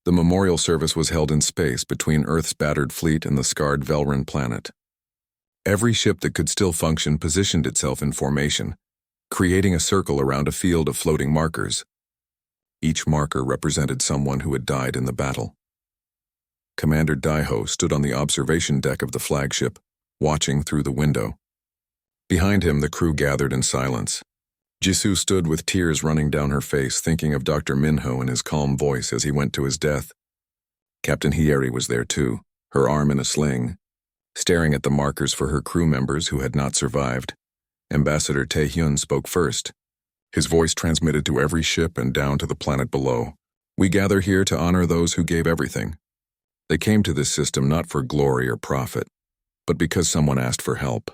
The memorial service was held in space between Earth's battered fleet and the scarred Velrin planet. Every ship that could still function positioned itself in formation, creating a circle around a field of floating markers. Each marker represented someone who had died in the battle. Commander Daiho stood on the observation deck of the flagship, watching through the window. Behind him, the crew gathered in silence. Jisoo stood with tears running down her face, thinking of Dr. Minho and his calm voice as he went to his death. Captain Hieri was there too, her arm in a sling, staring at the markers for her crew members who had not survived. Ambassador Taehyun spoke first. His voice transmitted to every ship and down to the planet below. "We gather here to honor those who gave everything. They came to this system not for glory or profit, but because someone asked for help.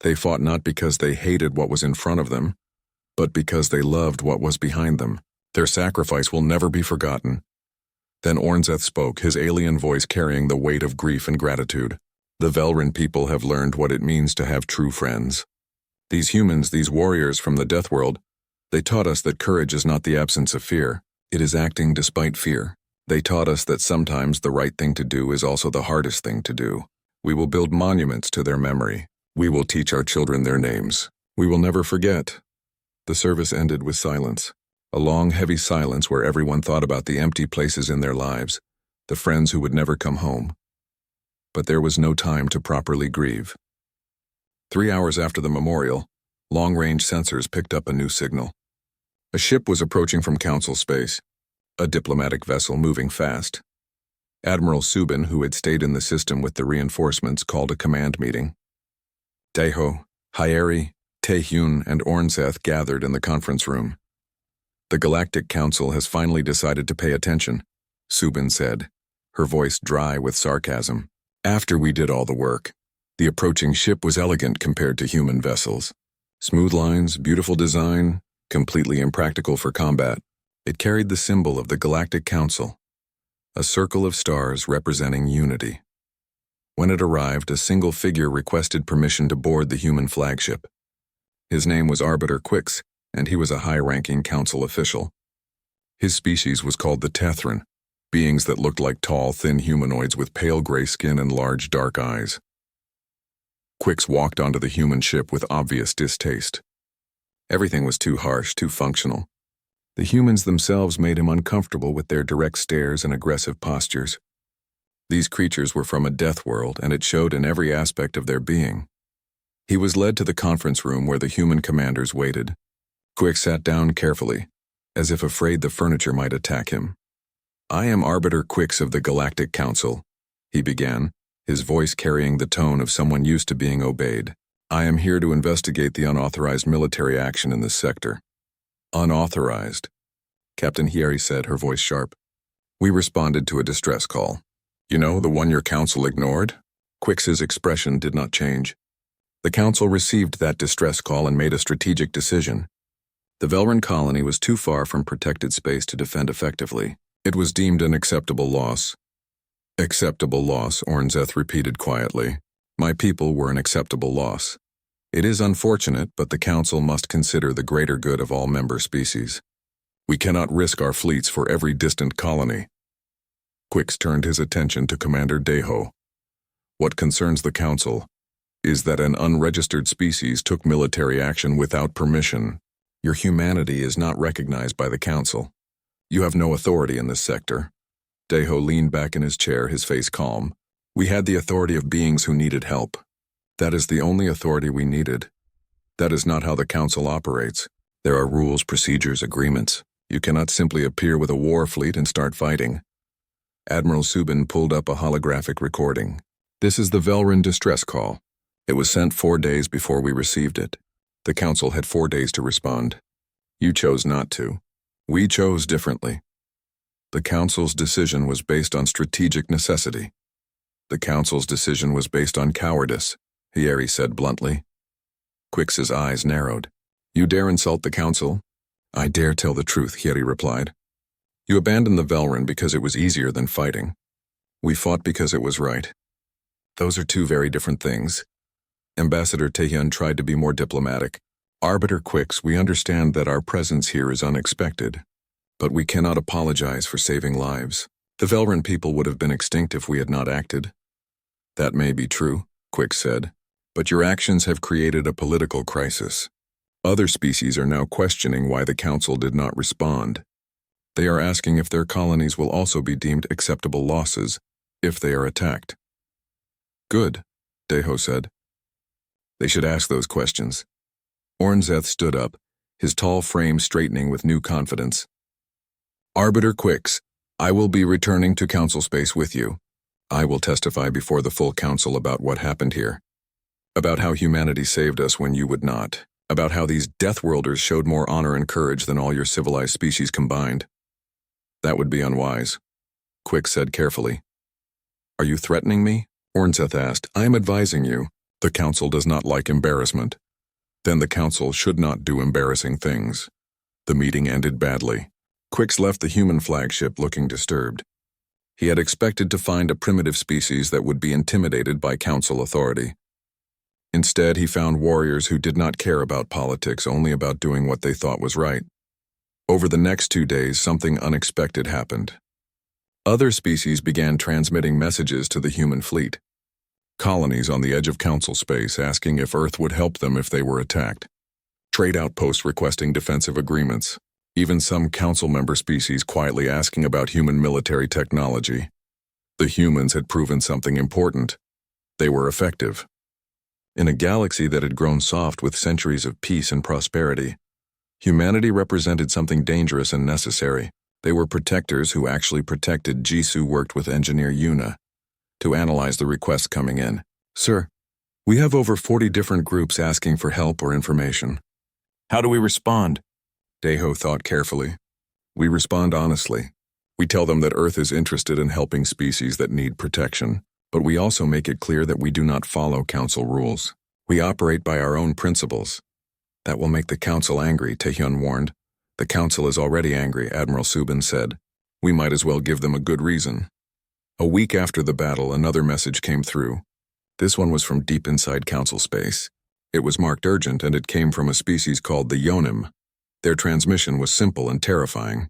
They fought not because they hated what was in front of them, but because they loved what was behind them. Their sacrifice will never be forgotten." Then Ornzeth spoke, his alien voice carrying the weight of grief and gratitude. "The Velrin people have learned what it means to have true friends. These humans, these warriors from the Death World, they taught us that courage is not the absence of fear. It is acting despite fear. They taught us that sometimes the right thing to do is also the hardest thing to do. We will build monuments to their memory. We will teach our children their names. We will never forget." The service ended with silence. A long, heavy silence where everyone thought about the empty places in their lives, the friends who would never come home. But there was no time to properly grieve. 3 hours after the memorial, long-range sensors picked up a new signal. A ship was approaching from Council space, a diplomatic vessel moving fast. Admiral Subin, who had stayed in the system with the reinforcements, called a command meeting. Daiho, Hieri, Taehyun, and Ornzeth gathered in the conference room. "The Galactic Council has finally decided to pay attention," Subin said, her voice dry with sarcasm. "After we did all the work, the approaching ship was elegant compared to human vessels. Smooth lines, beautiful design, completely impractical for combat. It carried the symbol of the Galactic Council, a circle of stars representing unity. When it arrived, a single figure requested permission to board the human flagship. His name was Arbiter Quix, and he was a high-ranking council official. His species was called the Tethran, beings that looked like tall, thin humanoids with pale gray skin and large, dark eyes. Quix walked onto the human ship with obvious distaste. Everything was too harsh, too functional. The humans themselves made him uncomfortable with their direct stares and aggressive postures. These creatures were from a death world, and it showed in every aspect of their being. He was led to the conference room where the human commanders waited. Quix sat down carefully, as if afraid the furniture might attack him. "I am Arbiter Quix of the Galactic Council," he began, his voice carrying the tone of someone used to being obeyed. "I am here to investigate the unauthorized military action in this sector." "Unauthorized," Captain Hieri said, her voice sharp. "We responded to a distress call. You know, the one your council ignored?" Quix's expression did not change. "The council received that distress call and made a strategic decision. The Velrin colony was too far from protected space to defend effectively. It was deemed an acceptable loss." "Acceptable loss," Ornzeth repeated quietly. "My people were an acceptable loss. It is unfortunate, but the council must consider the greater good of all member species. We cannot risk our fleets for every distant colony." Quix turned his attention to Commander Daiho. "What concerns the council is that an unregistered species took military action without permission. Your humanity is not recognized by the council. You have no authority in this sector." Daiho leaned back in his chair, his face calm. "We had the authority of beings who needed help. That is the only authority we needed. That is not how the council operates. There are rules, procedures, agreements. You cannot simply appear with a war fleet and start fighting." Admiral Subin pulled up a holographic recording. "This is the Velrin distress call. It was sent 4 days before we received it. The council had 4 days to respond. You chose not to. We chose differently. The council's decision was based on strategic necessity. The council's decision was based on cowardice," Hieri said bluntly. Quix's eyes narrowed. "You dare insult the council?" "I dare tell the truth," Hieri replied. "You abandoned the Velrin because it was easier than fighting. We fought because it was right. Those are two very different things." Ambassador Taehyun tried to be more diplomatic. "Arbiter Quix, we understand that our presence here is unexpected. But we cannot apologize for saving lives. The Velrin people would have been extinct if we had not acted. That may be true, Quick said, but your actions have created a political crisis. Other species are now questioning why the Council did not respond. They are asking if their colonies will also be deemed acceptable losses if they are attacked. Good, Deho said. They should ask those questions. Ornzeth stood up, his tall frame straightening with new confidence. Arbiter Quicks, I will be returning to Council space with you. I will testify before the full Council about what happened here. About how humanity saved us when you would not. About how these Deathworlders showed more honor and courage than all your civilized species combined. That would be unwise, Quick said carefully. Are you threatening me? Ornzeth asked. I am advising you. The Council does not like embarrassment. Then the Council should not do embarrassing things. The meeting ended badly. Quicks left the human flagship looking disturbed. He had expected to find a primitive species that would be intimidated by Council authority. Instead, he found warriors who did not care about politics, only about doing what they thought was right. Over the next 2 days, something unexpected happened. Other species began transmitting messages to the human fleet. Colonies on the edge of Council space asking if Earth would help them if they were attacked. Trade outposts requesting defensive agreements. Even some Council member species quietly asking about human military technology. The humans had proven something important. They were effective. In a galaxy that had grown soft with centuries of peace and prosperity, humanity represented something dangerous and necessary. They were protectors who actually protected. Jisoo worked with engineer Yuna to analyze the requests coming in. Sir, we have over 40 different groups asking for help or information. How do we respond? Deho thought carefully. We respond honestly. We tell them that Earth is interested in helping species that need protection, but we also make it clear that we do not follow Council rules. We operate by our own principles. That will make the Council angry, Taehyun warned. The Council is already angry, Admiral Subin said. We might as well give them a good reason. A week after the battle, another message came through. This one was from deep inside Council space. It was marked urgent, and it came from a species called the Yonim. Their transmission was simple and terrifying.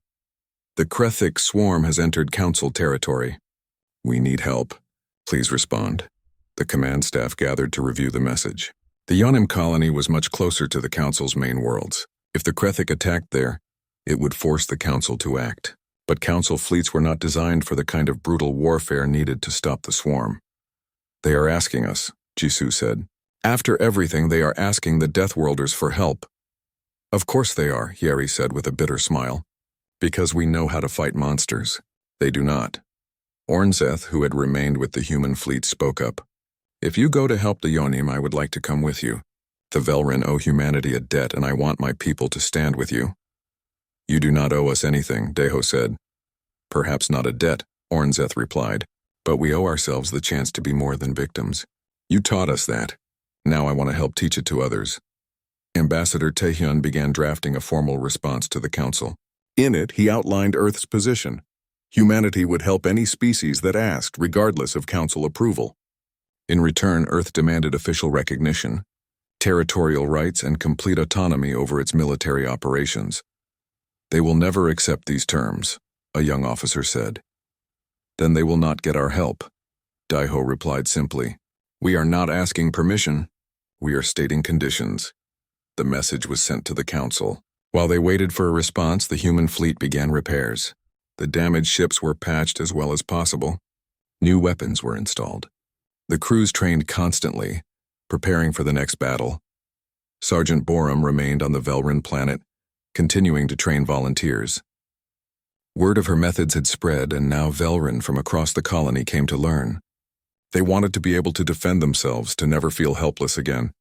The Krethic swarm has entered Council territory. We need help. Please respond. The command staff gathered to review the message. The Yonim colony was much closer to the Council's main worlds. If the Krethic attacked there, it would force the Council to act. But Council fleets were not designed for the kind of brutal warfare needed to stop the swarm. They are asking us, Jisoo said. After everything, they are asking the Deathworlders for help. Of course they are, Yeri said with a bitter smile. Because we know how to fight monsters. They do not. Ornzeth, who had remained with the human fleet, spoke up. If you go to help the Yonim, I would like to come with you. The Velrin owe humanity a debt, and I want my people to stand with you. You do not owe us anything, Deho said. Perhaps not a debt, Ornzeth replied, but we owe ourselves the chance to be more than victims. You taught us that. Now I want to help teach it to others. Ambassador Taehyun began drafting a formal response to the Council. In it, he outlined Earth's position. Humanity would help any species that asked, regardless of Council approval. In return, Earth demanded official recognition, territorial rights, and complete autonomy over its military operations. They will never accept these terms, a young officer said. Then they will not get our help. Daiho replied simply. We are not asking permission. We are stating conditions. The message was sent to the Council. While they waited for a response, the human fleet began repairs. The damaged ships were patched as well as possible. New weapons were installed. The crews trained constantly, preparing for the next battle. Sergeant Borum remained on the Velrin planet, continuing to train volunteers. Word of her methods had spread, and now Velrin from across the colony came to learn. They wanted to be able to defend themselves, to never feel helpless again.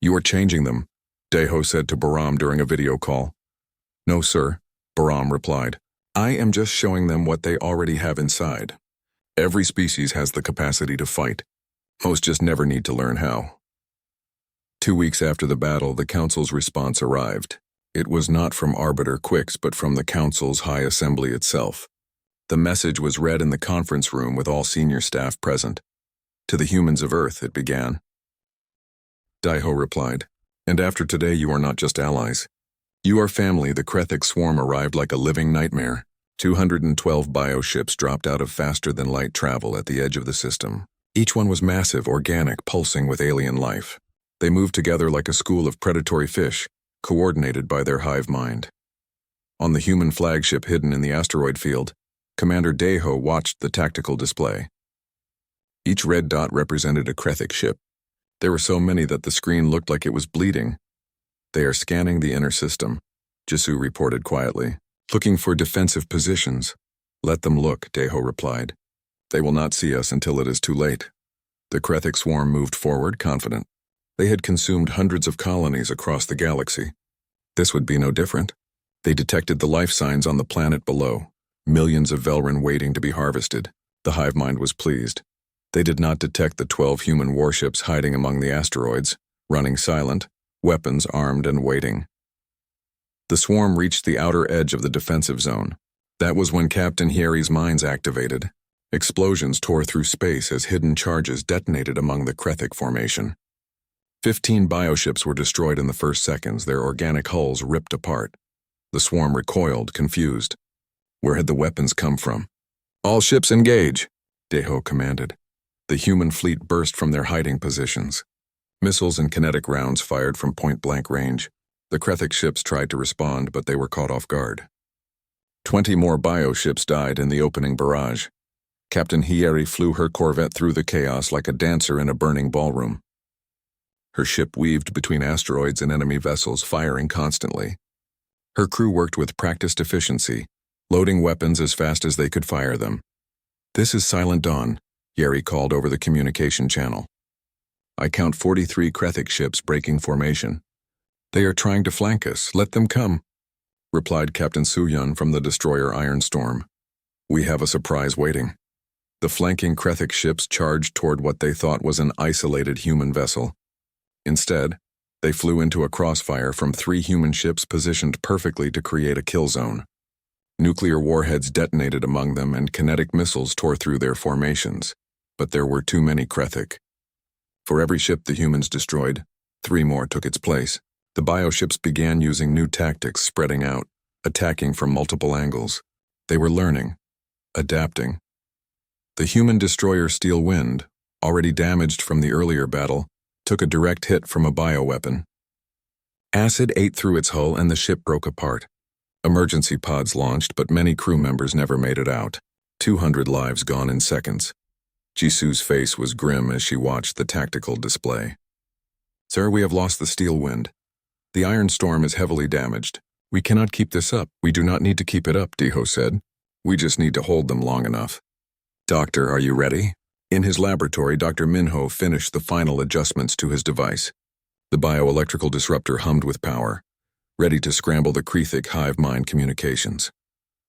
You are changing them, Deho said to Baram during a video call. No, sir, Baram replied. I am just showing them what they already have inside. Every species has the capacity to fight. Most just never need to learn how. 2 weeks after the battle, the Council's response arrived. It was not from Arbiter Quicks, but from the Council's High Assembly itself. The message was read in the conference room with all senior staff present. To the humans of Earth, it began. Daiho replied, and after today you are not just allies. "You are family." The Krethic swarm arrived like a living nightmare. 212 bioships dropped out of faster-than-light travel at the edge of the system. Each one was massive, organic, pulsing with alien life. They moved together like a school of predatory fish, coordinated by their hive mind. On the human flagship hidden in the asteroid field, Commander Deho watched the tactical display. Each red dot represented a Krethic ship. There were so many that the screen looked like it was bleeding. "They are scanning the inner system," Jisoo reported quietly, "looking for defensive positions." "Let them look," Deho replied. "They will not see us until it is too late." The Krethic swarm moved forward, confident. They had consumed hundreds of colonies across the galaxy. This would be no different. They detected the life signs on the planet below, millions of Velrin waiting to be harvested. The hive mind was pleased. They did not detect the 12 human warships hiding among the asteroids, running silent, weapons armed and waiting. The swarm reached the outer edge of the defensive zone. That was when Captain Hieri's mines activated. Explosions tore through space as hidden charges detonated among the Krethic formation. 15 bioships were destroyed in the first seconds, their organic hulls ripped apart. The swarm recoiled, confused. Where had the weapons come from? "All ships engage," Deho commanded. The human fleet burst from their hiding positions. Missiles and kinetic rounds fired from point-blank range. The Krethic ships tried to respond, but they were caught off guard. 20 more bioships died in the opening barrage. Captain Hieri flew her corvette through the chaos like a dancer in a burning ballroom. Her ship weaved between asteroids and enemy vessels, firing constantly. Her crew worked with practiced efficiency, loading weapons as fast as they could fire them. "This is Silent Dawn," Hieri called over the communication channel. "I count 43 Krethic ships breaking formation. They are trying to flank us. Let them come," replied Captain Suyun from the destroyer Iron Storm. "We have a surprise waiting." The flanking Krethic ships charged toward what they thought was an isolated human vessel. Instead, they flew into a crossfire from 3 human ships positioned perfectly to create a kill zone. Nuclear warheads detonated among them and kinetic missiles tore through their formations, but there were too many Krethic. For every ship the humans destroyed, 3 more took its place. The bioships began using new tactics, spreading out, attacking from multiple angles. They were learning, adapting. The human destroyer Steel Wind, already damaged from the earlier battle, took a direct hit from a bioweapon. Acid ate through its hull and the ship broke apart. Emergency pods launched, but many crew members never made it out. 200 lives gone in seconds. Jisoo's face was grim as she watched the tactical display. "Sir, we have lost the Steel Wind. The Iron Storm is heavily damaged. We cannot keep this up." "We do not need to keep it up," Deho said. "We just need to hold them long enough." "Doctor, are you ready?" In his laboratory, Dr. Minho finished the final adjustments to his device. The bioelectrical disruptor hummed with power, ready to scramble the Krethic hive mind communications.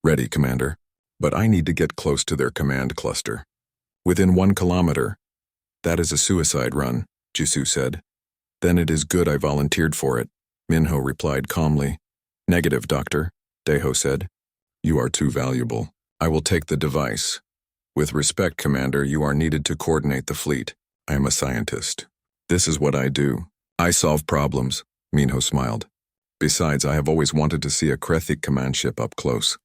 "Ready, Commander. But I need to get close to their command cluster." "Within 1 kilometer. That is a suicide run," Jisoo said. "Then it is good I volunteered for it," Minho replied calmly. "Negative, Doctor," Deho said. "You are too valuable. I will take the device. With respect, Commander, you are needed to coordinate the fleet. I am a scientist. This is what I do. I solve problems," Minho smiled. "Besides, I have always wanted to see a Krethic command ship up close."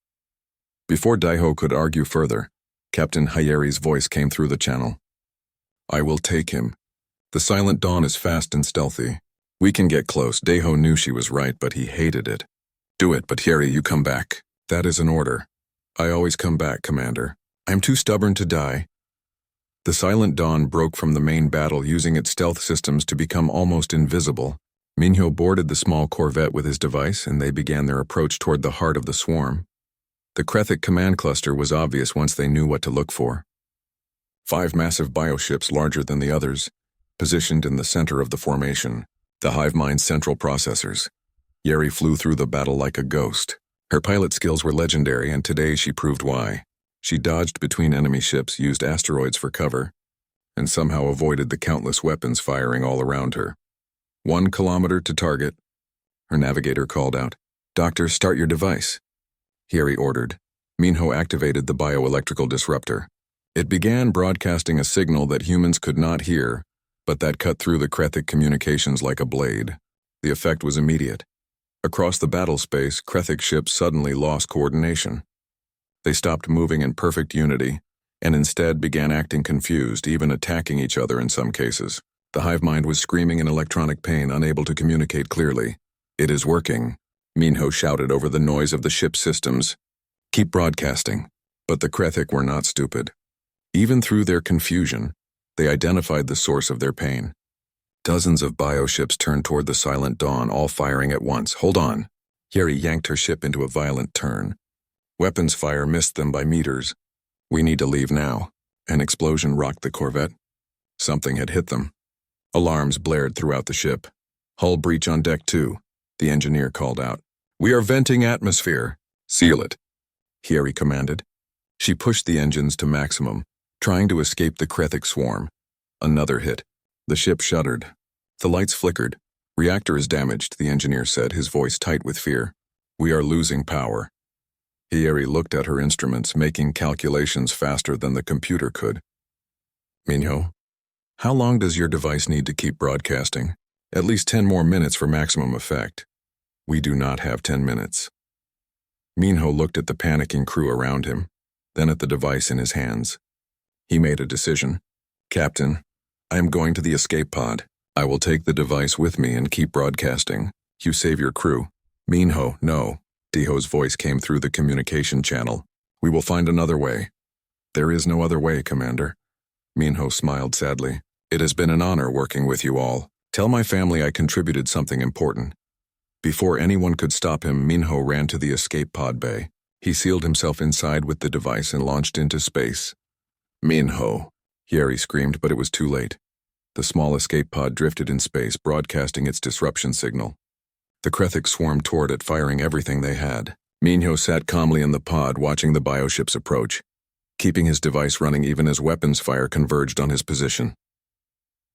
Before Deho could argue further, Captain Hieri's voice came through the channel. "I will take him. The Silent Dawn is fast and stealthy. We can get close." Deho knew she was right, but he hated it. "Do it, but Hieri, you come back." "That is an order." "I always come back, Commander. I'm too stubborn to die." The Silent Dawn broke from the main battle using its stealth systems to become almost invisible. Minho boarded the small corvette with his device, and they began their approach toward the heart of the swarm. The Krethic command cluster was obvious once they knew what to look for. 5 massive bioships larger than the others, positioned in the center of the formation, the hive mind's central processors. Hieri flew through the battle like a ghost. Her pilot skills were legendary, and today she proved why. She dodged between enemy ships, used asteroids for cover, and somehow avoided the countless weapons firing all around her. 1 kilometer to target, her navigator called out. "Doctor, start your device," Hieri ordered. Minho activated the bioelectrical disruptor. It began broadcasting a signal that humans could not hear, but that cut through the Krethic communications like a blade. The effect was immediate. Across the battle space, Krethic ships suddenly lost coordination. They stopped moving in perfect unity, and instead began acting confused, even attacking each other in some cases. The hive mind was screaming in electronic pain, unable to communicate clearly. "It is working," Minho shouted over the noise of the ship's systems. "Keep broadcasting." But the Krethic were not stupid. Even through their confusion, they identified the source of their pain. Dozens of bioships turned toward the silent dawn, all firing at once. "Hold on." Yeri yanked her ship into a violent turn. Weapons fire missed them by meters. "We need to leave now." An explosion rocked the corvette. Something had hit them. Alarms blared throughout the ship. "Hull breach on deck 2, the engineer called out. "We are venting atmosphere." "Seal it," Yeri commanded. She pushed the engines to maximum, trying to escape the Krethic swarm. Another hit. The ship shuddered. The lights flickered. "Reactor is damaged," the engineer said, his voice tight with fear. "We are losing power." Yeri looked at her instruments, making calculations faster than the computer could. "Minho, how long does your device need to keep broadcasting?" "At least 10 more minutes for maximum effect." "We do not have 10 minutes. Minho looked at the panicking crew around him, then at the device in his hands. He made a decision. "Captain, I am going to the escape pod. I will take the device with me and keep broadcasting. You save your crew." "Minho, no." Diho's voice came through the communication channel. "We will find another way." "There is no other way, Commander." Minho smiled sadly. "It has been an honor working with you all. Tell my family I contributed something important." Before anyone could stop him, Minho ran to the escape pod bay. He sealed himself inside with the device and launched into space. "Minho," Yeri screamed, but it was too late. The small escape pod drifted in space, broadcasting its disruption signal. The Krethic swarmed toward it, firing everything they had. Minho sat calmly in the pod, watching the bioships approach, keeping his device running even as weapons fire converged on his position.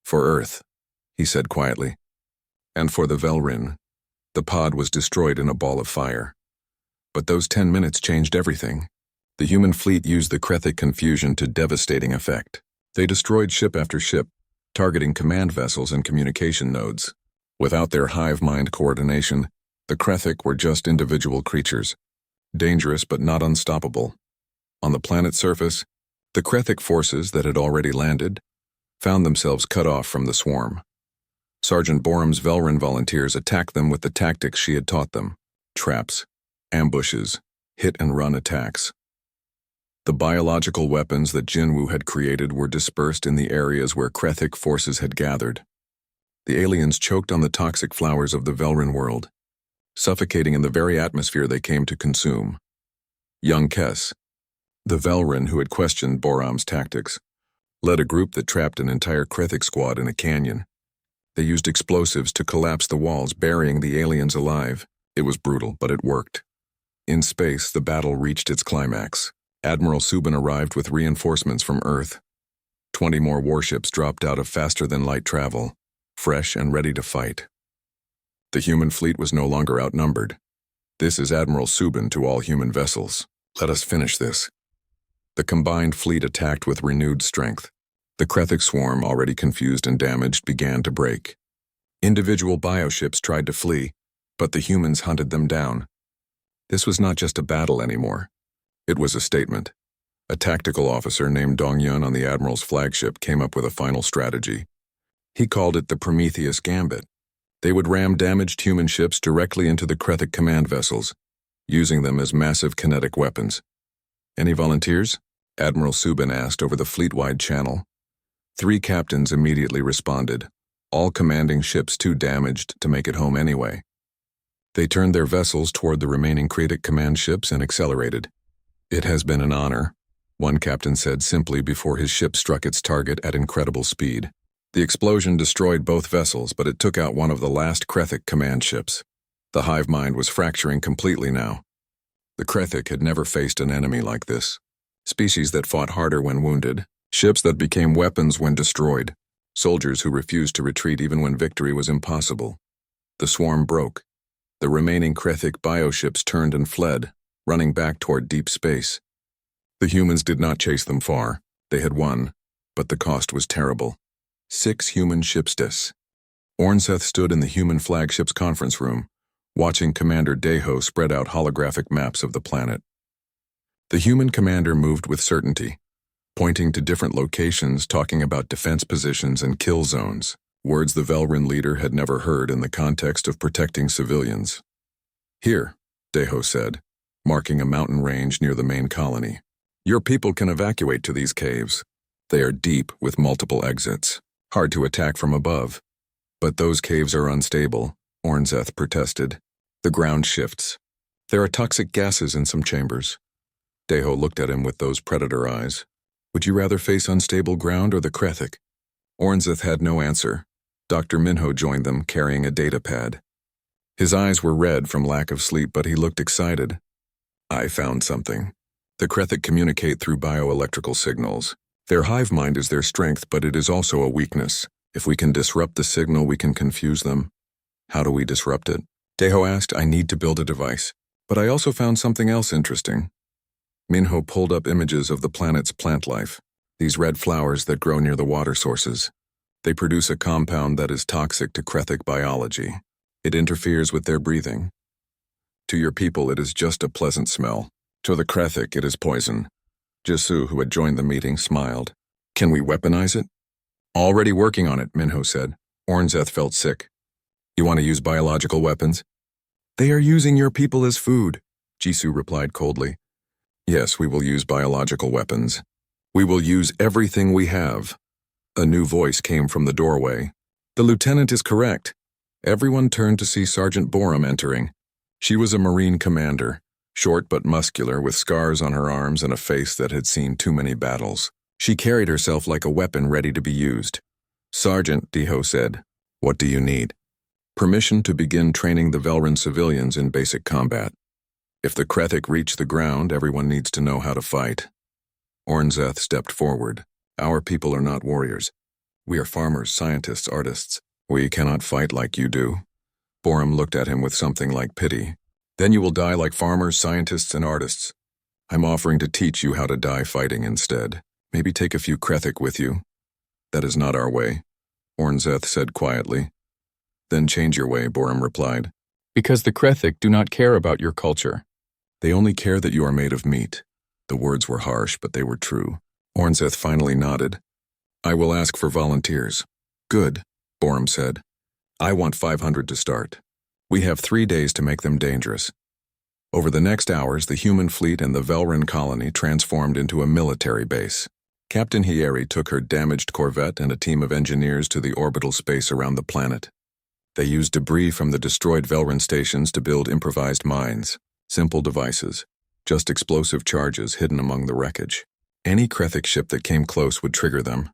"For Earth," he said quietly. "And for the Velrin." The pod was destroyed in a ball of fire. But those 10 minutes changed everything. The human fleet used the Krethic confusion to devastating effect. They destroyed ship after ship, targeting command vessels and communication nodes. Without their hive mind coordination, the Krethic were just individual creatures, dangerous but not unstoppable. On the planet's surface, the Krethic forces that had already landed found themselves cut off from the swarm. Sergeant Borum's Velrin volunteers attacked them with the tactics she had taught them: traps, ambushes, hit-and-run attacks. The biological weapons that Jinwu had created were dispersed in the areas where Krethic forces had gathered. The aliens choked on the toxic flowers of the Velrin world, suffocating in the very atmosphere they came to consume. Young Kess, the Velrin who had questioned Borum's tactics, led a group that trapped an entire Krethic squad in a canyon. They used explosives to collapse the walls, burying the aliens alive. It was brutal, but it worked. In space, the battle reached its climax. Admiral Subin arrived with reinforcements from Earth. 20 more warships dropped out of faster-than-light travel, fresh and ready to fight. The human fleet was no longer outnumbered. "This is Admiral Subin to all human vessels. Let us finish this." The combined fleet attacked with renewed strength. The Krethic swarm, already confused and damaged, began to break. Individual bioships tried to flee, but the humans hunted them down. This was not just a battle anymore. It was a statement. A tactical officer named Dongyun on the Admiral's flagship came up with a final strategy. He called it the Prometheus Gambit. They would ram damaged human ships directly into the Krethic command vessels, using them as massive kinetic weapons. "Any volunteers?" Admiral Subin asked over the fleet-wide channel. 3 captains immediately responded, all commanding ships too damaged to make it home anyway. They turned their vessels toward the remaining Krethic command ships and accelerated. "It has been an honor," one captain said simply before his ship struck its target at incredible speed. The explosion destroyed both vessels, but it took out one of the last Krethic command ships. The hive mind was fracturing completely now. The Krethic had never faced an enemy like this. Species that fought harder when wounded, ships that became weapons when destroyed, soldiers who refused to retreat even when victory was impossible. The swarm broke. The remaining Krethic bioships turned and fled, running back toward deep space. The humans did not chase them far. They had won, but the cost was terrible. 6 human ships deaths. Ornseth stood in the human flagship's conference room, watching Commander Deho spread out holographic maps of the planet. The human commander moved with certainty, pointing to different locations, talking about defense positions and kill zones, words the Velrin leader had never heard in the context of protecting civilians. "Here," Deho said, marking a mountain range near the main colony. "Your people can evacuate to these caves. They are deep with multiple exits, hard to attack from above. But those caves are unstable," Ornzeth protested. "The ground shifts. There are toxic gases in some chambers." Deho looked at him with those predator eyes. "Would you rather face unstable ground or the Krethik?" Ornzeth had no answer. Dr. Minho joined them, carrying a data pad. His eyes were red from lack of sleep, but he looked excited. "I found something. The Krethik communicate through bioelectrical signals. Their hive mind is their strength, but it is also a weakness. If we can disrupt the signal, we can confuse them." "How do we disrupt it?" Deho asked. "I need to build a device. But I also found something else interesting." Minho pulled up images of the planet's plant life, these red flowers that grow near the water sources. They produce a compound that is toxic to Krethik biology. It interferes with their breathing. To your people, it is just a pleasant smell. To the Krethik, it is poison. Jisoo, who had joined the meeting, smiled. "Can we weaponize it?" "Already working on it," Minho said. Ornzeth felt sick. "You want to use biological weapons?" "They are using your people as food," Jisoo replied coldly. "Yes, we will use biological weapons. We will use everything we have." A new voice came from the doorway. "The lieutenant is correct." Everyone turned to see Sergeant Borum entering. She was a Marine commander, short but muscular, with scars on her arms and a face that had seen too many battles. She carried herself like a weapon ready to be used. "Sergeant," Deho said, "what do you need?" "Permission to begin training the Velrin civilians in basic combat. If the Krethik reach the ground, everyone needs to know how to fight." Ornzeth stepped forward. "Our people are not warriors. We are farmers, scientists, artists. We cannot fight like you do." Borum looked at him with something like pity. "Then you will die like farmers, scientists, and artists. I'm offering to teach you how to die fighting instead. Maybe take a few Krethik with you." "That is not our way," Ornzeth said quietly. "Then change your way," Borum replied. "Because the Krethik do not care about your culture. They only care that you are made of meat." The words were harsh, but they were true. Ornzeth finally nodded. "I will ask for volunteers." "Good," Borum said. "I want 500 to start. We have 3 days to make them dangerous." Over the next hours, the human fleet and the Velrin colony transformed into a military base. Captain Hieri took her damaged corvette and a team of engineers to the orbital space around the planet. They used debris from the destroyed Velrin stations to build improvised mines, simple devices, just explosive charges hidden among the wreckage. Any Krethik ship that came close would trigger them.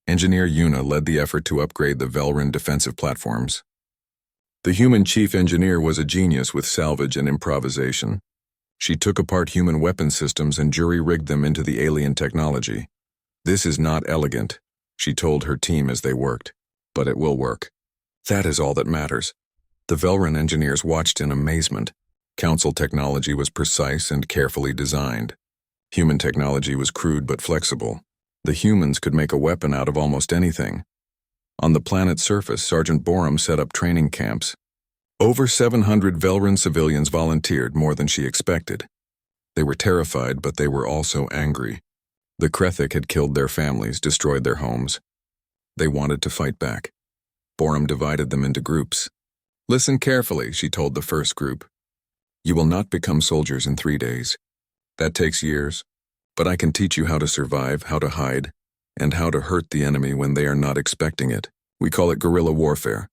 Engineer Yuna led the effort to upgrade the Velrin defensive platforms. The human chief engineer was a genius with salvage and improvisation. She took apart human weapon systems and jury-rigged them into the alien technology. "This is not elegant," she told her team as they worked, "but it will work. That is all that matters." The Velrin engineers watched in amazement. Council technology was precise and carefully designed. Human technology was crude but flexible. The humans could make a weapon out of almost anything. On the planet's surface, Sergeant Borum set up training camps. Over 700 Velrin civilians volunteered, more than she expected. They were terrified, but they were also angry. The Krethik had killed their families, destroyed their homes. They wanted to fight back. Borum divided them into groups. "Listen carefully," she told the first group. "You will not become soldiers in 3 days. That takes years. But I can teach you how to survive, how to hide, and how to hurt the enemy when they are not expecting it. We call it guerrilla warfare."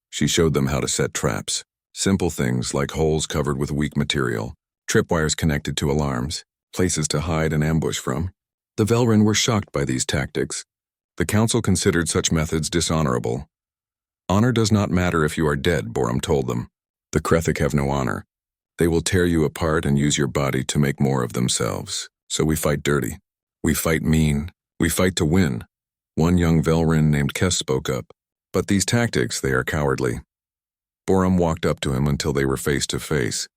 She showed them how to set traps. Simple things like holes covered with weak material, tripwires connected to alarms, places to hide and ambush from. The Velrin were shocked by these tactics. The council considered such methods dishonorable. "Honor does not matter if you are dead," Borum told them. "The Krethik have no honor. They will tear you apart and use your body to make more of themselves. So we fight dirty. We fight mean. We fight to win." One young Velrin named Kess spoke up. "But these tactics, they are cowardly." Borum walked up to him until they were face to face.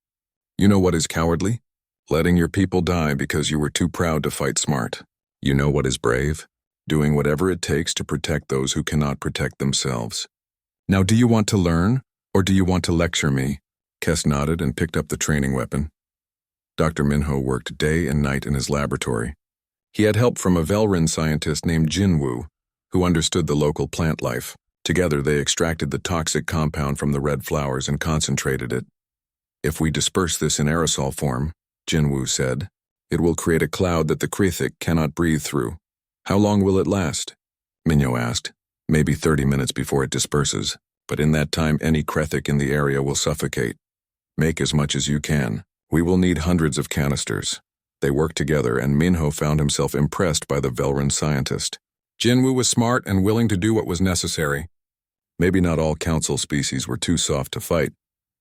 "You know what is cowardly? Letting your people die because you were too proud to fight smart. You know what is brave? Doing whatever it takes to protect those who cannot protect themselves. Now, do you want to learn, or do you want to lecture me?" Kess nodded and picked up the training weapon. Dr. Minho worked day and night in his laboratory. He had help from a Velrin scientist named Jinwoo, who understood the local plant life. Together they extracted the toxic compound from the red flowers and concentrated it. If we disperse this in aerosol form, Jinwoo said, it will create a cloud that the Krithik cannot breathe through. How long will it last? Minho asked. Maybe 30 minutes before it disperses, but in that time any Krithik in the area will suffocate. Make as much as you can. We will need hundreds of canisters. They worked together, and Minho found himself impressed by the Velrin scientist. Jinwoo was smart and willing to do what was necessary. Maybe not all council species were too soft to fight.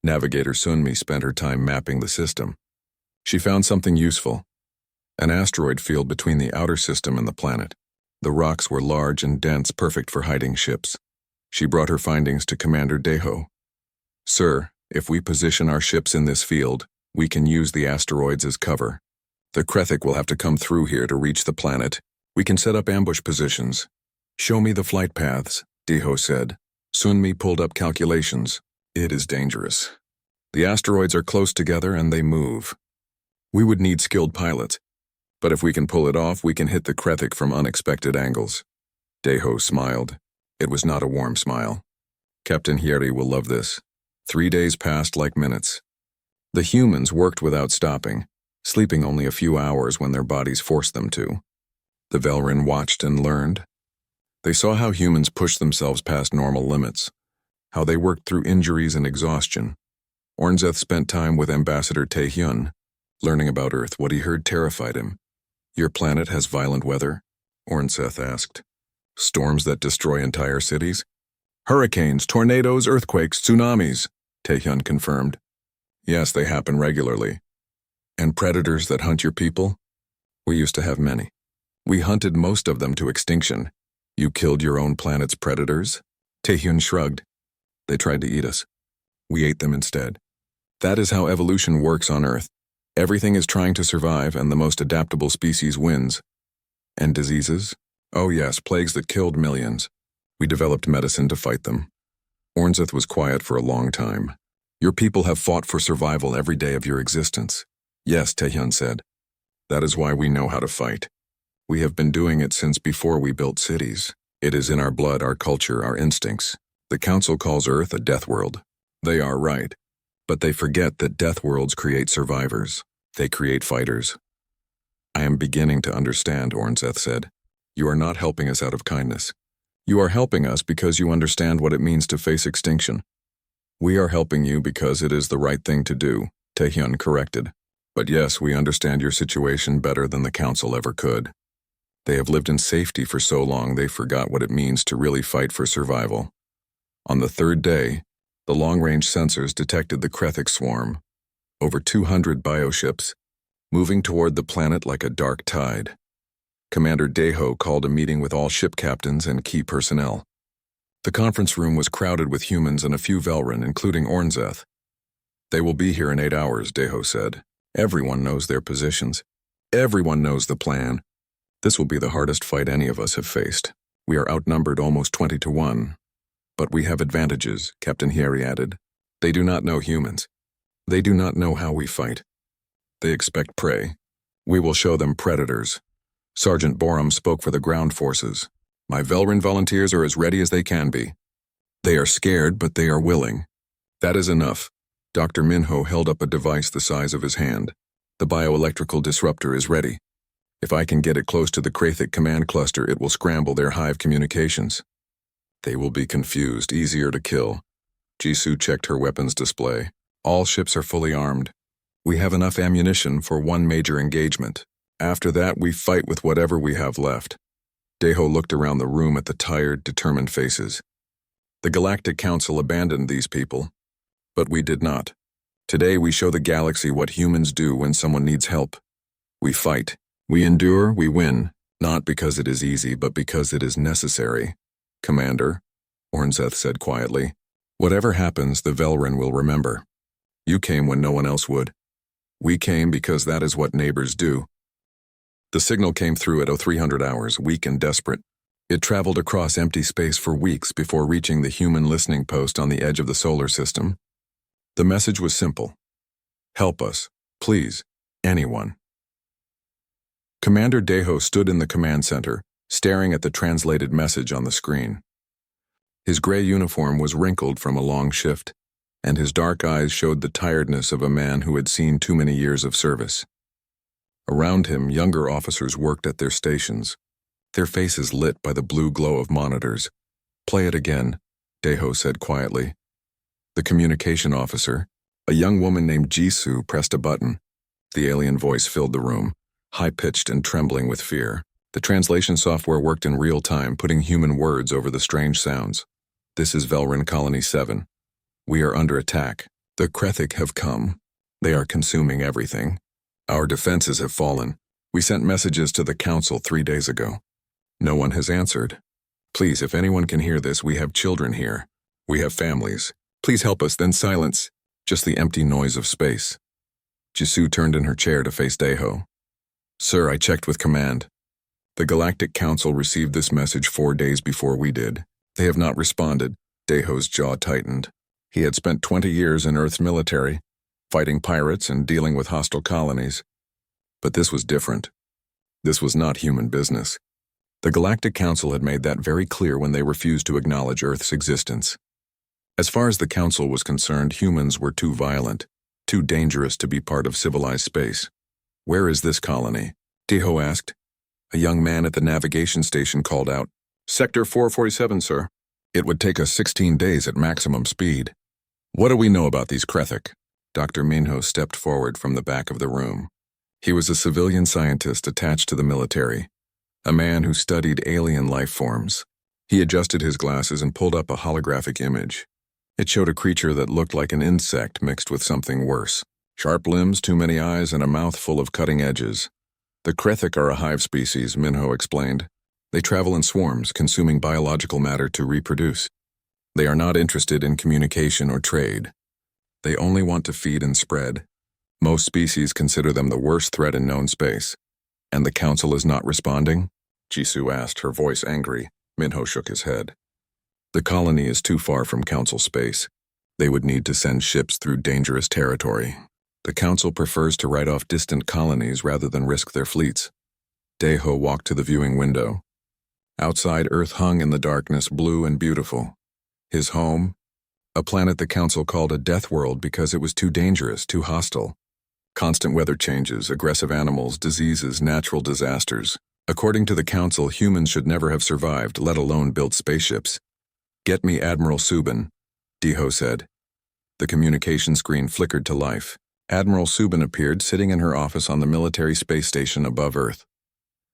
Navigator Sunmi spent her time mapping the system. She found something useful. An asteroid field between the outer system and the planet. The rocks were large and dense, perfect for hiding ships. She brought her findings to Commander Deho. Sir, if we position our ships in this field, we can use the asteroids as cover. The Krethik will have to come through here to reach the planet. We can set up ambush positions. Show me the flight paths, Deho said. Sunmi pulled up calculations. It is dangerous. The asteroids are close together and they move. We would need skilled pilots. But if we can pull it off, we can hit the Krethik from unexpected angles. Deho smiled. It was not a warm smile. Captain Hieri will love this. 3 days passed like minutes. The humans worked without stopping, sleeping only a few hours when their bodies forced them to. The Velrin watched and learned. They saw how humans pushed themselves past normal limits, how they worked through injuries and exhaustion. Ornzeth spent time with Ambassador Taehyun, learning about Earth. What he heard terrified him. Your planet has violent weather? Ornzeth asked. Storms that destroy entire cities? Hurricanes, tornadoes, earthquakes, tsunamis, Taehyun confirmed. Yes, they happen regularly. And predators that hunt your people? We used to have many. We hunted most of them to extinction. You killed your own planet's predators? Taehyun shrugged. They tried to eat us. We ate them instead. That is how evolution works on Earth. Everything is trying to survive, and the most adaptable species wins. And diseases? Oh yes, plagues that killed millions. We developed medicine to fight them. Ornzeth was quiet for a long time. Your people have fought for survival every day of your existence. Yes, Taehyun said. That is why we know how to fight. We have been doing it since before we built cities. It is in our blood, our culture, our instincts. The Council calls Earth a death world. They are right. But they forget that death worlds create survivors. They create fighters. I am beginning to understand, Ornzeth said. You are not helping us out of kindness. You are helping us because you understand what it means to face extinction. We are helping you because it is the right thing to do, Taehyun corrected. But yes, we understand your situation better than the Council ever could. They have lived in safety for so long they forgot what it means to really fight for survival. On the third day, the long-range sensors detected the Krethik swarm, over 200 bioships, moving toward the planet like a dark tide. Commander Deho called a meeting with all ship captains and key personnel. The conference room was crowded with humans and a few Velrin, including Ornzeth. They will be here in 8 hours, Deho said. Everyone knows their positions. Everyone knows the plan. This will be the hardest fight any of us have faced. We are outnumbered almost 20 to 1. But we have advantages, Captain Hieri added. They do not know humans. They do not know how we fight. They expect prey. We will show them predators. Sergeant Borum spoke for the ground forces. My Velrin volunteers are as ready as they can be. They are scared, but they are willing. That is enough. Dr. Minho held up a device the size of his hand. The bioelectrical disruptor is ready. If I can get it close to the Krethik command cluster, it will scramble their hive communications. They will be confused, easier to kill. Jisoo checked her weapons display. All ships are fully armed. We have enough ammunition for one major engagement. After that, we fight with whatever we have left. Deho looked around the room at the tired, determined faces. The Galactic Council abandoned these people, but we did not. Today we show the galaxy what humans do when someone needs help. We fight. We endure, we win, not because it is easy, but because it is necessary. Commander, Ornzeth said quietly, whatever happens, the Velrin will remember. You came when no one else would. We came because that is what neighbors do. The signal came through at 0300 hours, weak and desperate. It traveled across empty space for weeks before reaching the human listening post on the edge of the solar system. The message was simple. Help us, please, anyone. Commander Deho stood in the command center, staring at the translated message on the screen. His gray uniform was wrinkled from a long shift, and his dark eyes showed the tiredness of a man who had seen too many years of service. Around him, younger officers worked at their stations, their faces lit by the blue glow of monitors. "Play it again," Deho said quietly. The communication officer, a young woman named Jisoo, pressed a button. The alien voice filled the room, high-pitched and trembling with fear. The translation software worked in real time, putting human words over the strange sounds. "This is Velrin Colony 7. We are under attack. The Krethik have come. They are consuming everything. Our defenses have fallen. We sent messages to the council 3 days ago. No one has answered. Please, if anyone can hear this, we have children here. We have families. Please help us." Then silence, just the empty noise of space. Jisoo turned in her chair to face Deho. "Sir, I checked with command. The Galactic Council received this message 4 days before we did. They have not responded." Deho's jaw tightened. He had spent 20 years in Earth's military, fighting pirates and dealing with hostile colonies. But this was different. This was not human business. The Galactic Council had made that very clear when they refused to acknowledge Earth's existence. As far as the Council was concerned, humans were too violent, too dangerous to be part of civilized space. "Where is this colony?" Deho asked. A young man at the navigation station called out, "Sector 447, sir." "It would take us 16 days at maximum speed." "What do we know about these Krethik?" Dr. Minho stepped forward from the back of the room. He was a civilian scientist attached to the military, a man who studied alien life forms. He adjusted his glasses and pulled up a holographic image. It showed a creature that looked like an insect mixed with something worse. Sharp limbs, too many eyes, and a mouth full of cutting edges. "The Krethik are a hive species," Minho explained. "They travel in swarms, consuming biological matter to reproduce. They are not interested in communication or trade. They only want to feed and spread. Most species consider them the worst threat in known space." "And the Council is not responding?" Jisoo asked, her voice angry. Minho shook his head. "The colony is too far from Council space. They would need to send ships through dangerous territory. The Council prefers to write off distant colonies rather than risk their fleets." Deho walked to the viewing window. Outside, Earth hung in the darkness, blue and beautiful. His home? A planet the Council called a death world because it was too dangerous, too hostile. Constant weather changes, aggressive animals, diseases, natural disasters. According to the Council, humans should never have survived, let alone built spaceships. "Get me Admiral Subin," Deho said. The communication screen flickered to life. Admiral Subin appeared, sitting in her office on the military space station above Earth.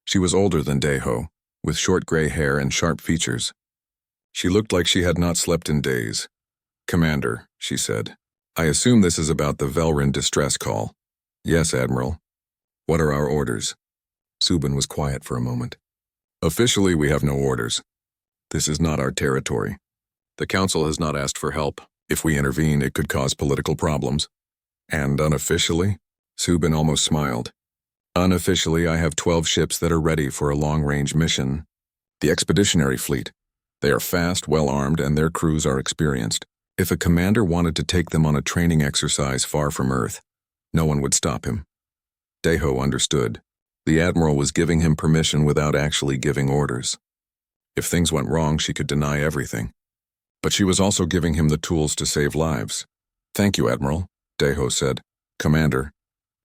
She was older than Deho, with short gray hair and sharp features. She looked like she had not slept in days. "Commander," she said, "I assume this is about the Velrin distress call." "Yes, Admiral." "What are our orders?" Subin was quiet for a moment. "Officially, we have no orders. This is not our territory. The Council has not asked for help. If we intervene, it could cause political problems." "And unofficially?" Subin almost smiled. "Unofficially, I have 12 ships that are ready for a long-range mission. The Expeditionary Fleet. They are fast, well-armed, and their crews are experienced. If a commander wanted to take them on a training exercise far from Earth, no one would stop him." Deho understood. The Admiral was giving him permission without actually giving orders. If things went wrong, she could deny everything. But she was also giving him the tools to save lives. "Thank you, Admiral," Deho said. "Commander,"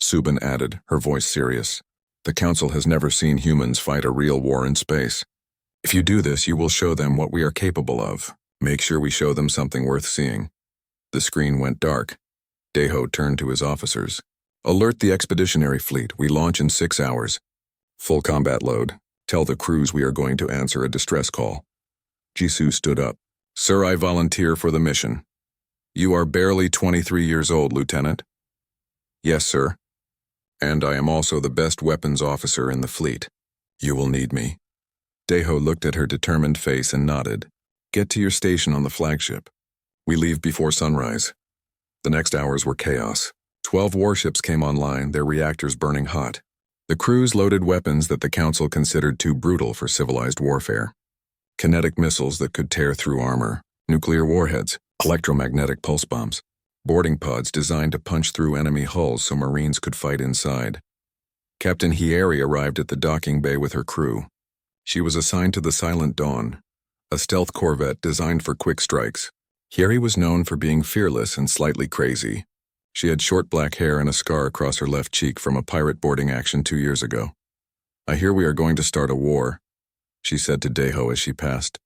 Subin added, her voice serious, "the Council has never seen humans fight a real war in space. If you do this, you will show them what we are capable of. Make sure we show them something worth seeing." The screen went dark. Deho turned to his officers. "Alert the Expeditionary Fleet. We launch in 6 hours. Full combat load. Tell the crews we are going to answer a distress call." Jisoo stood up. "Sir, I volunteer for the mission." "You are barely 23 years old, Lieutenant." "Yes, sir. And I am also the best weapons officer in the fleet. You will need me." Deho looked at her determined face and nodded. "Get to your station on the flagship. We leave before sunrise." The next hours were chaos. 12 warships came online, their reactors burning hot. The crews loaded weapons that the Council considered too brutal for civilized warfare. Kinetic missiles that could tear through armor, nuclear warheads, electromagnetic pulse bombs. boarding pods designed to punch through enemy hulls so Marines could fight inside. Captain Hieri arrived at the docking bay with her crew. She was assigned to the Silent Dawn, a stealth corvette designed for quick strikes. Hieri was known for being fearless and slightly crazy. She had short black hair and a scar across her left cheek from a pirate boarding action 2 years ago. "I hear we are going to start a war," she said to Deho as she passed.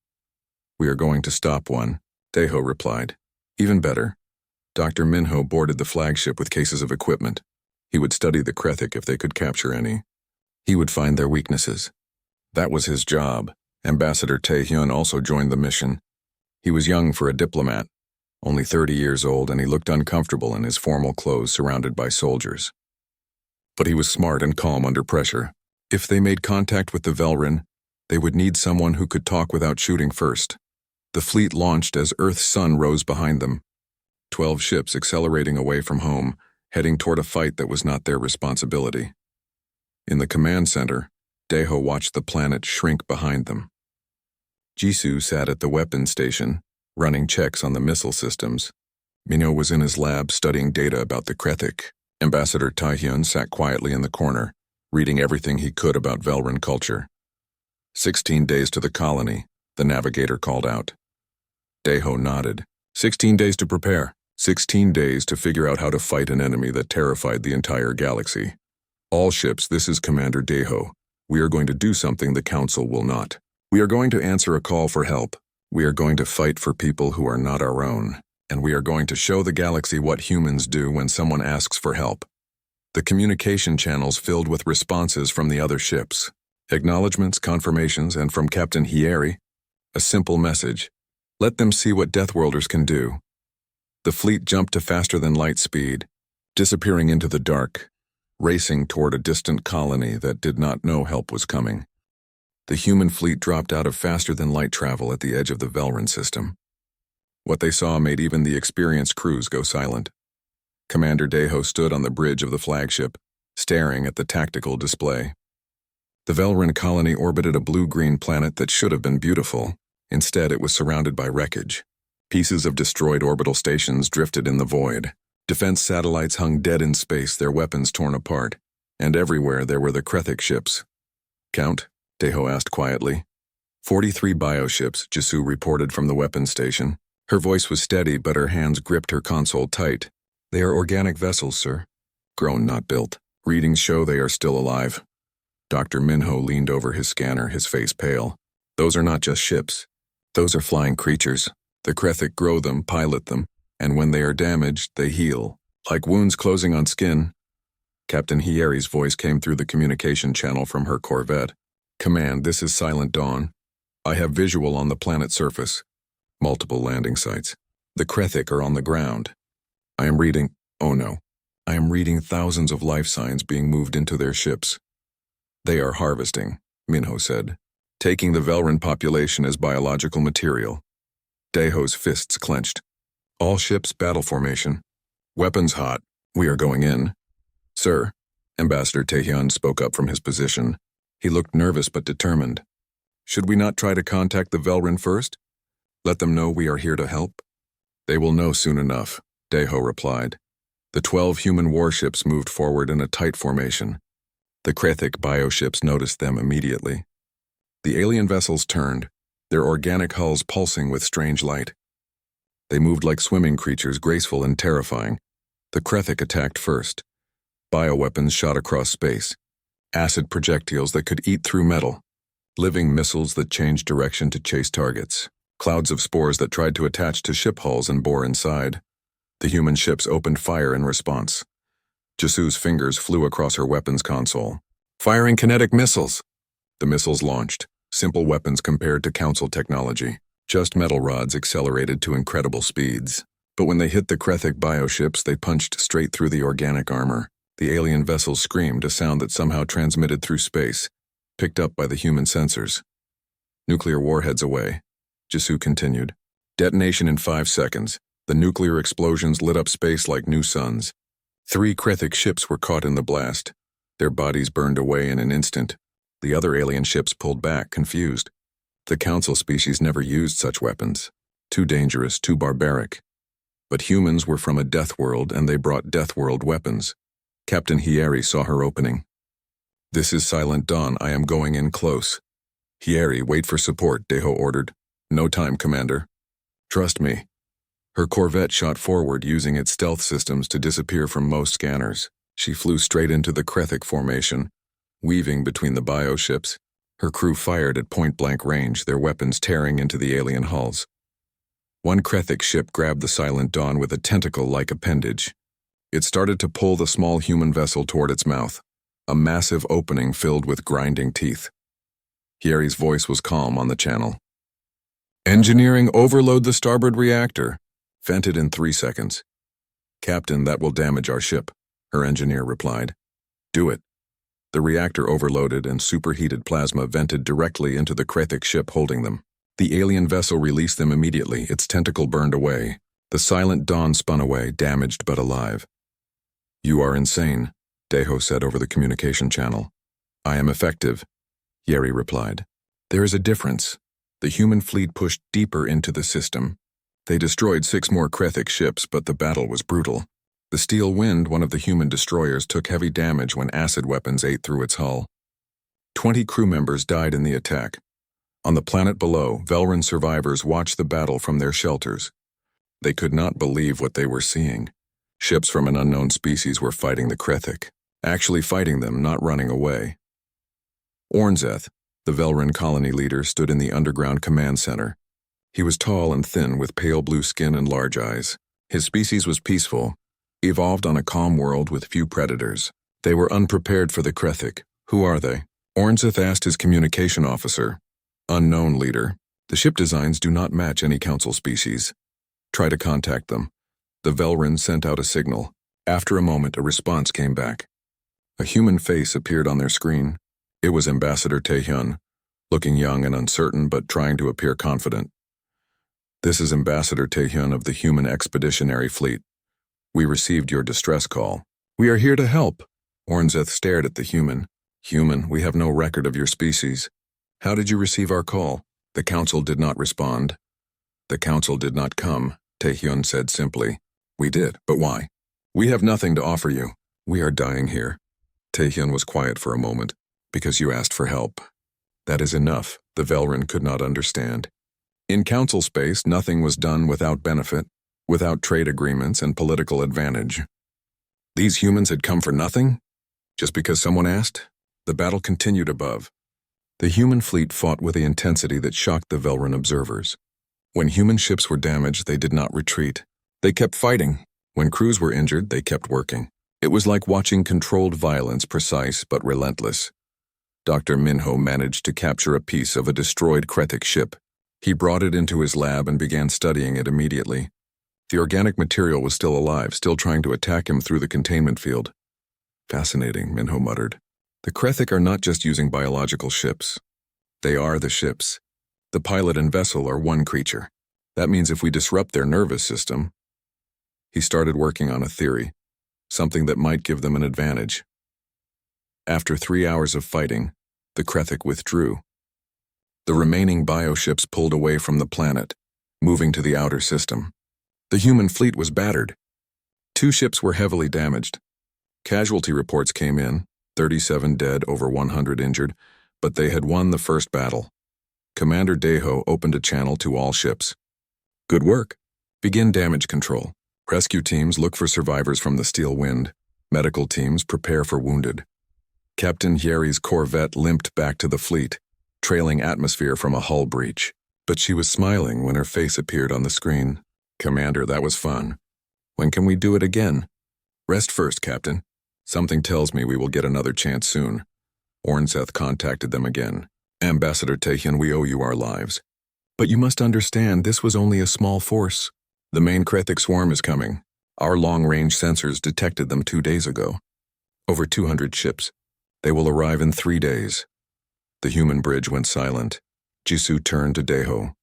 "We are going to stop one," Deho replied. "Even better." Dr. Minho boarded the flagship with cases of equipment. He would study the Krethic if they could capture any. He would find their weaknesses. That was his job. Ambassador Taehyun also joined the mission. He was young for a diplomat, only 30 years old, and he looked uncomfortable in his formal clothes surrounded by soldiers. But he was smart and calm under pressure. If they made contact with the Velrin, they would need someone who could talk without shooting first. The fleet launched as Earth's sun rose behind them. 12 ships accelerating away from home, heading toward a fight that was not their responsibility. In the command center, Deho watched the planet shrink behind them. Jisoo sat at the weapons station, running checks on the missile systems. Minho was in his lab studying data about the Krethic. Ambassador Taehyun sat quietly in the corner, reading everything he could about Velrin culture. 16 days to the colony, the navigator called out. Deho nodded. 16 days to prepare. 16 days to figure out how to fight an enemy that terrified the entire galaxy. All ships, this is Commander Deho. We are going to do something the Council will not. We are going to answer a call for help. We are going to fight for people who are not our own. And we are going to show the galaxy what humans do when someone asks for help. The communication channels filled with responses from the other ships. Acknowledgements, confirmations, and from Captain Hieri, a simple message. Let them see what Deathworlders can do. The fleet jumped to faster than light speed, disappearing into the dark, racing toward a distant colony that did not know help was coming. The human fleet dropped out of faster than light travel at the edge of the Velrin system. What they saw made even the experienced crews go silent. Commander Deho stood on the bridge of the flagship, staring at the tactical display. The Velrin colony orbited a blue-green planet that should have been beautiful. Instead, it was surrounded by wreckage. Pieces of destroyed orbital stations drifted in the void. Defense satellites hung dead in space, their weapons torn apart. And everywhere there were the Krethic ships. "Count?" Deho asked quietly. 43 bioships, Jisoo reported from the weapons station. Her voice was steady, but her hands gripped her console tight. "They are organic vessels, sir. Grown, not built. Readings show they are still alive." Dr. Minho leaned over his scanner, his face pale. "Those are not just ships. Those are flying creatures. The Krethic grow them, pilot them, and when they are damaged, they heal. Like wounds closing on skin." Captain Hieri's voice came through the communication channel from her corvette. "Command, this is Silent Dawn. I have visual on the planet's surface. Multiple landing sites. The Krethic are on the ground. I am reading, oh no, I am reading thousands of life signs being moved into their ships. They are harvesting," Minho said, "taking the Velrin population as biological material." Deho's fists clenched. "All ships, battle formation. Weapons hot. We are going in." "Sir," Ambassador Taehyun spoke up from his position. He looked nervous but determined. "Should we not try to contact the Velrin first? Let them know we are here to help?" "They will know soon enough," Deho replied. The 12 human warships moved forward in a tight formation. The Krethic bioships noticed them immediately. The alien vessels turned, their organic hulls pulsing with strange light. They moved like swimming creatures, graceful and terrifying. The Krethic attacked first. Bioweapons shot across space. Acid projectiles that could eat through metal. Living missiles that changed direction to chase targets. Clouds of spores that tried to attach to ship hulls and bore inside. The human ships opened fire in response. Jisoo's fingers flew across her weapons console. "Firing kinetic missiles!" The missiles launched. Simple weapons compared to Council technology. Just metal rods accelerated to incredible speeds. But when they hit the Krethic bioships, they punched straight through the organic armor. The alien vessels screamed, a sound that somehow transmitted through space, picked up by the human sensors. "Nuclear warheads away," Jisoo continued. "Detonation in 5 seconds. The nuclear explosions lit up space like new suns. 3 Krethic ships were caught in the blast. Their bodies burned away in an instant. The other alien ships pulled back, confused. The Council species never used such weapons. Too dangerous, too barbaric. But humans were from a death world and they brought death world weapons. Captain Hieri saw her opening. "This is Silent Dawn. I am going in close." "Hieri, wait for support," Deho ordered. "No time, Commander." "Trust me." Her corvette shot forward using its stealth systems to disappear from most scanners. She flew straight into the Krethic formation, weaving between the bioships. Her crew fired at point-blank range, their weapons tearing into the alien hulls. One Krethic ship grabbed the Silent Dawn with a tentacle-like appendage. It started to pull the small human vessel toward its mouth, a massive opening filled with grinding teeth. Hieri's voice was calm on the channel. "Engineering, overload the starboard reactor. Vent it in 3 seconds." "Captain, that will damage our ship," her engineer replied. "Do it." The reactor overloaded and superheated plasma vented directly into the Krethic ship holding them. The alien vessel released them immediately, its tentacle burned away. The Silent Dawn spun away, damaged but alive. "You are insane," Deho said over the communication channel. "I am effective," Hieri replied. "There is a difference." The human fleet pushed deeper into the system. They destroyed 6 more Krethic ships, but the battle was brutal. The Steel Wind, one of the human destroyers, took heavy damage when acid weapons ate through its hull. 20 crew members died in the attack. On the planet below, Velrun survivors watched the battle from their shelters. They could not believe what they were seeing. Ships from an unknown species were fighting the Krethic, actually fighting them, not running away. Ornzeth, the Velrun colony leader, stood in the underground command center. He was tall and thin with pale blue skin and large eyes. His species was peaceful, evolved on a calm world with few predators. They were unprepared for the Krethic. "Who are they?" Ornzeth asked his communication officer. "Unknown, leader. The ship designs do not match any council species. Try to contact them." The Velrun sent out a signal. After a moment, a response came back. A human face appeared on their screen. It was Ambassador Taehyun, looking young and uncertain but trying to appear confident. "This is Ambassador Taehyun of the Human Expeditionary Fleet. We received your distress call." "We are here to help." Ornzeth stared at the human. "Human, we have no record of your species. How did you receive our call?" "The council did not respond." "The council did not come," Taehyun said simply. "We did, but why?" "We have nothing to offer you. We are dying here." Taehyun was quiet for a moment. "Because you asked for help." "That is enough," the Velrun could not understand. In council space, nothing was done without benefit, without trade agreements and political advantage. These humans had come for nothing? Just because someone asked? The battle continued above. The human fleet fought with the intensity that shocked the Velrun observers. When human ships were damaged, they did not retreat. They kept fighting. When crews were injured, they kept working. It was like watching controlled violence, precise but relentless. Dr. Minho managed to capture a piece of a destroyed Krethic ship. He brought it into his lab and began studying it immediately. The organic material was still alive, still trying to attack him through the containment field. "Fascinating," Minho muttered. "The Krethic are not just using biological ships. They are the ships. The pilot and vessel are one creature. That means if we disrupt their nervous system..." He started working on a theory, something that might give them an advantage. After 3 hours of fighting, the Krethic withdrew. The remaining bioships pulled away from the planet, moving to the outer system. The human fleet was battered. 2 ships were heavily damaged. Casualty reports came in, 37 dead, over 100 injured, but they had won the first battle. Commander Deho opened a channel to all ships. "Good work. Begin damage control. Rescue teams look for survivors from the Steel Wind. Medical teams prepare for wounded." Captain Hieri's corvette limped back to the fleet, trailing atmosphere from a hull breach. But she was smiling when her face appeared on the screen. "Commander, that was fun. When can we do it again?" "Rest first, Captain. Something tells me we will get another chance soon." Ornzeth contacted them again. "Ambassador Taehyun, we owe you our lives. But you must understand, this was only a small force. The main Krethic swarm is coming. Our long-range sensors detected them 2 days ago. Over 200 ships. They will arrive in 3 days." The human bridge went silent. Jisoo turned to Deho.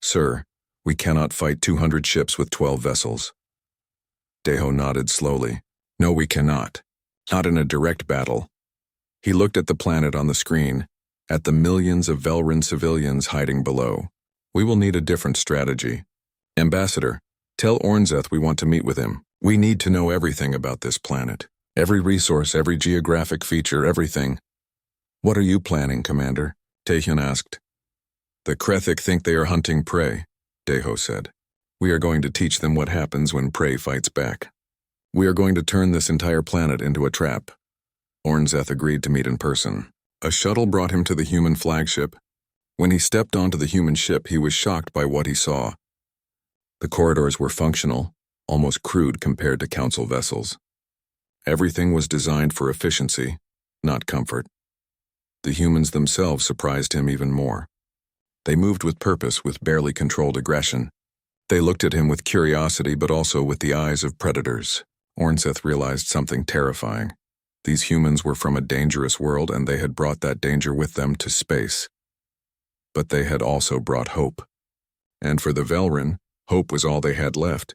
"Sir, we cannot fight 200 ships with 12 vessels." Deho nodded slowly. "No, we cannot. Not in a direct battle." He looked at the planet on the screen, at the millions of Velrun civilians hiding below. "We will need a different strategy." "Ambassador," Tell Ornzeth we want to meet with him. We need to know everything about this planet. Every resource, every geographic feature, everything. What are you planning, Commander? Taehyun asked. The Krethic think they are hunting prey, Daeho said. We are going to teach them what happens when prey fights back. We are going to turn this entire planet into a trap. Ornzeth agreed to meet in person. A shuttle brought him to the human flagship. When he stepped onto the human ship, he was shocked by what he saw. The corridors were functional, almost crude compared to Council vessels. Everything was designed for efficiency, not comfort. The humans themselves surprised him even more. They moved with purpose, with barely controlled aggression. They looked at him with curiosity, but also with the eyes of predators. Ornzeth realized something terrifying. These humans were from a dangerous world, and they had brought that danger with them to space. But they had also brought hope. And for the Velrin, hope was all they had left.